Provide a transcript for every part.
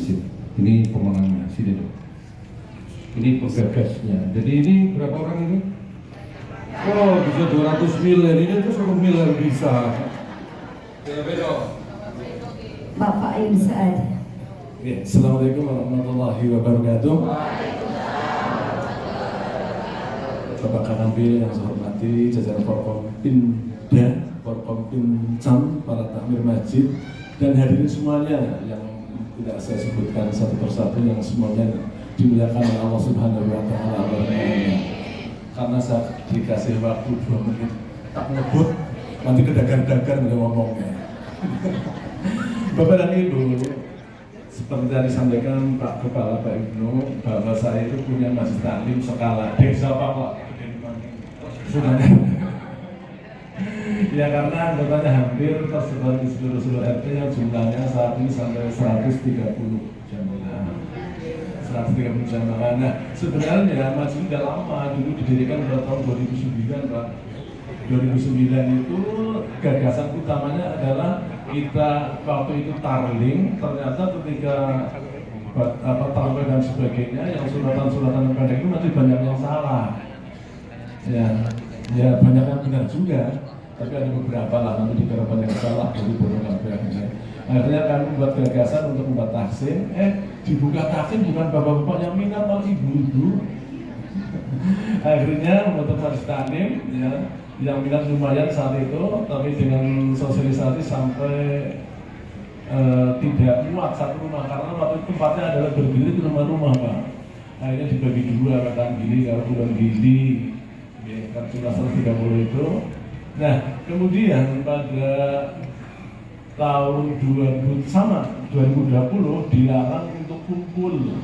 masjid. Ini pemenangnya, sini dong. Ini penggagasnya. Jadi ini berapa orang ini? Oh, bisa 200 miliar, ini tuh 1 miliar bisa. Bapak Imsad. Ya, Assalamualaikum warahmatullahi wabarakatuh. Bapak Kanambil yang saya hormati, jajaran Forkompinda, Forkompincan, para takmir masjid, dan hadirin semuanya yang tidak saya sebutkan satu persatu, yang semuanya dimuliakan oleh Allah Subhanahu wa Ta'ala. Karena saya dikasih waktu 2 menit tak ngebut, nanti kedagar-dagar ngomongnya. Bapak dan Ibu, seperti tadi disampaikan Pak Kepala Pak Ibnu, bahwa saya itu punya masjid taklim skala desa Pak. Ya, karena anggotanya hampir tersebar di seluruh RT yang jumlahnya saat ini sampai 130 jamaah. 130 jamaah. Nah, sebenarnya masjid sudah lama, dulu didirikan pada tahun 2009, Pak. 2009 itu gagasan utamanya adalah kita waktu itu tarling, ternyata ketika tarawih dan sebagainya, yang suratan-suratan pendek itu masih banyak yang salah. Ya banyak yang benar juga, tapi ada beberapa lah, nanti dikira banyak yang salah, jadi bodoh kabeh. Akhirnya kami membuat gagasan untuk membuat tahsin. Dibuka tahsin bukan bapak-bapak yang minat, malah ibu-ibu. Akhirnya membentuk majelis taklim, ya, yang minat lumayan saat itu, tapi dengan sosialisasi sampai tidak muat satu rumah, karena waktu itu tempatnya adalah berdiri di rumah-rumah, Pak. Akhirnya dibagi dua, katakan gili, kalau bulan gili, ya, kan cuma 130 itu. Nah, kemudian pada tahun 2020 dilarang untuk kumpul.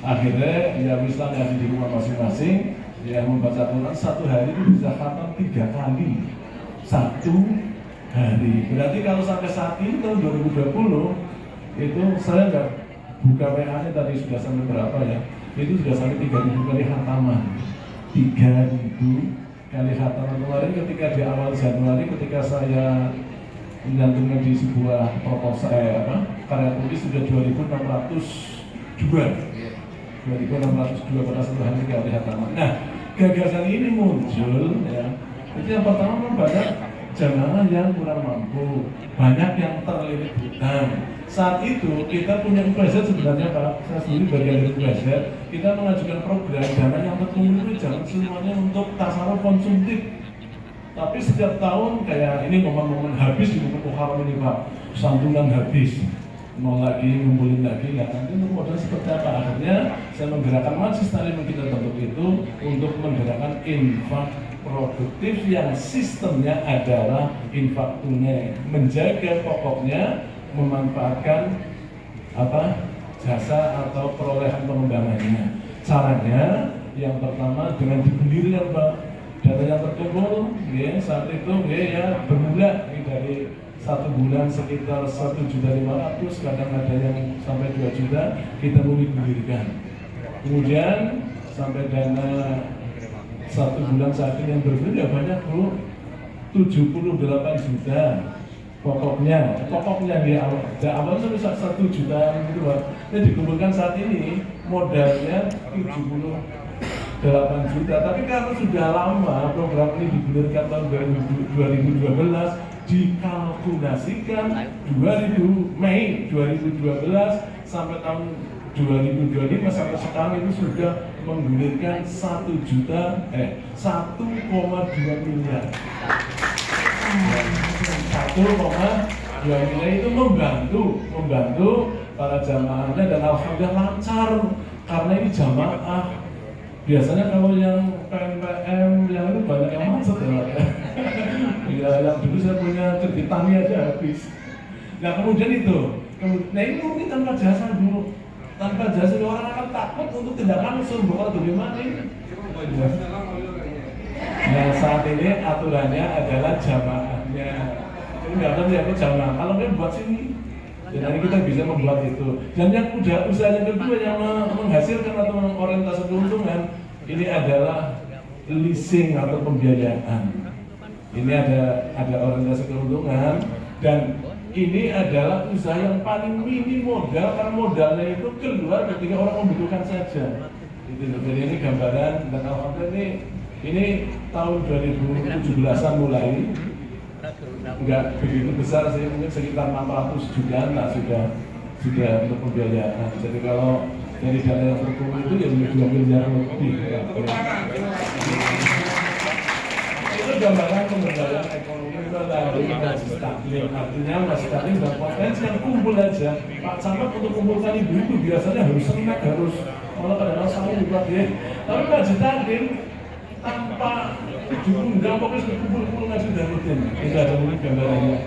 Akhirnya ya misalnya di rumah masing-masing, ya membaca Quran satu hari itu bisa khatam 3 kali satu hari. Berarti kalau sampai saat ini tahun 2020 itu saya nggak buka WA-nya tadi sudah sampai berapa ya? Itu sudah sampai 3.000 kali khataman. 3.000 kali khataman. Kemarin ketika di awal Januari ketika saya menyantumkan di sebuah proposal karya tulis sudah 2.602 pada satu hari kali khataman. Nah, gagasan ini muncul ya. Itu yang pertama memang banyak jamaah yang kurang mampu, banyak yang terlilit hutang. Saat itu kita punya UPZ sebenarnya Pak, saya sendiri bagian dari UPZ. Kita mengajukan program dana yang terkumpul itu jangan semuanya untuk tasarruf konsumtif. Tapi setiap tahun kayak ini momen-momen habis di buku Muharram ini Pak, santunan habis, mau lagi ngumpulin lagi, ya nanti untuk modal seperti apa? Akhirnya saya menggerakkan majelis taklim kita bentuk itu untuk menggerakkan infak produktif yang sistemnya adalah infak tunai, menjaga pokoknya, memanfaatkan jasa atau perolehan pengembangannya. Caranya yang pertama dengan digulirkan Pak. Data yang terkumpul, ya, saat itu ya bermula dari 1 bulan sekitar 1.500.000, kadang ada yang sampai 2 juta, kita mulai gulirkan. Kemudian sampai dana 1 bulan saat ini yang bergulir banyak Bu, 78 juta. Pokoknya di awal sampai 1 juta gitu Pak. Ini dikumpulkan saat ini modalnya 78 juta, tapi karena sudah lama program ini digulirkan tahun 2012, dikalkulasikan Mei 2012 sampai tahun 2025 sampai sekarang itu sudah menggulirkan 1,2 miliar. 1,2 miliar itu membantu para jamaahnya, dan alhamdulillah lancar karena ini jamaah. Biasanya kalau yang PNPM yang itu banyak yang macet ya, yang dulu saya punya kredit tani aja habis. Nah kemudian nah ini mungkin tanpa jasa Bu, tanpa jasa orang akan takut untuk tindakan langsung bakal bagaimana ini. Nah saat ini aturannya adalah jamaahnya. Ini nggak tahu ya jamaah. Kalau dia buat sini, jadi kita bisa membuat itu. Dan yang usaha yang kedua yang menghasilkan atau mengorientasi keuntungan ini adalah leasing atau pembiayaan. Ini ada orientasi keuntungan, dan ini adalah usaha yang paling minim modal, karena modalnya itu keluar ketika orang membutuhkan saja. Gitu loh. Jadi ini gambaran, dan alhamdulillah ini tahun 2017-an mulai nggak begitu besar sih, mungkin sekitar 600 jutaan lah sudah untuk pembiayaan. Jadi kalau dari dana yang terkumpul itu ya 2 miliar lebih. Itu gambaran pemberdayaan ekonomi itu masih stabil, artinya masih stabil dan potensi yang kumpul aja. Pak Camat untuk kumpulkan ibu itu biasanya harus senang, harus malah kadang-kadang sama dibuat ya. Tapi Pak Jitadin tanpa diundang pokoknya sudah kumpul-kumpul nggak sudah rutin. Itu ada mungkin gambarannya.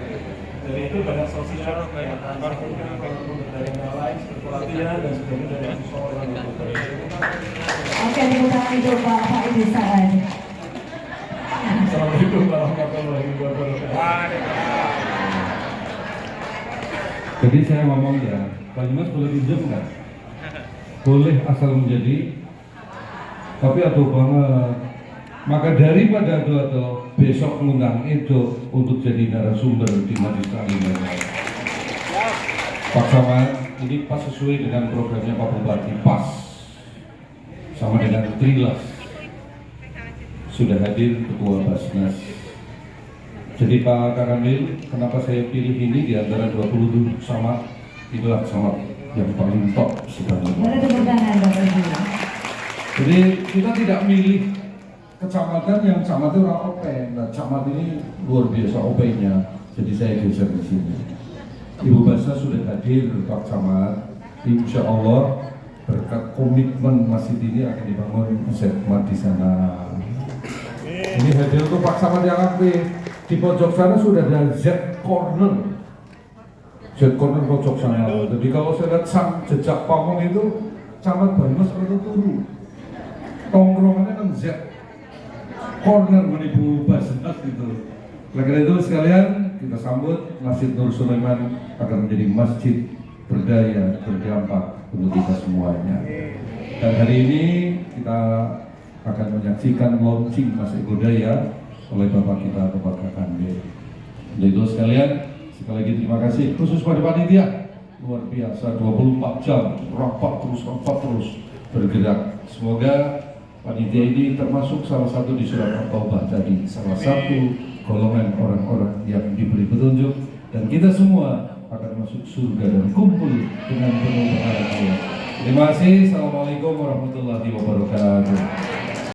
Jadi itu banyak sosial kayak pemberdayaan lain, pelatihan dan sebagainya dari seseorang. Oke, tepuk tangan untuk Bapak Ibu Saad. Assalamualaikum warahmatullahi wabarakatuh. Jadi saya ngomong ya, Pak Dimas boleh pinjam nggak? Boleh asal menjadi, tapi aduh banget. Maka daripada ado besok mengundang itu untuk jadi narasumber di Majelis Taklim. Pak Camat, ini pas sesuai dengan programnya Pak Bupati, pas sama dengan Trilas. Sudah hadir Ketua Basnas. Jadi Pak Karamil, kenapa saya pilih ini di antara 20 camat? Itulah camat yang paling top sebenarnya. Boleh tepuk tangan Bapak Ibu. Jadi kita tidak milih kecamatan yang camatnya orang OP. Nah, camat ini luar biasa OP-nya. Jadi saya geser di sini. Ibu Basnas sudah hadir Pak Camat. Insya Allah berkat komitmen masjid ini akan dibangun Zetmat di sana. Ini hadir untuk Pak Camat yang aktif. Di pojok sana sudah ada Z Corner. Z Corner pojok sana. Jadi kalau saya lihat jejak pamong itu Camat Banyumas perlu turu. Tongkrongannya kan Z Corner menipu Basnas gitu. Karena itu sekalian kita sambut Masjid Nur Sulaiman akan menjadi masjid berdaya, berdampak untuk kita semuanya. Dan hari ini kita akan menyaksikan launching Masjid Budaya oleh Bapak kita Bapak Kakande. Jadi itu sekalian, sekali lagi terima kasih khusus pada panitia luar biasa 24 jam rapat terus bergerak. Semoga panitia ini termasuk salah satu di surat At-Taubah tadi, salah satu golongan orang-orang yang diberi petunjuk, dan kita semua akan masuk surga dan kumpul dengan penuh bahagia. Terima kasih. Assalamualaikum warahmatullahi wabarakatuh.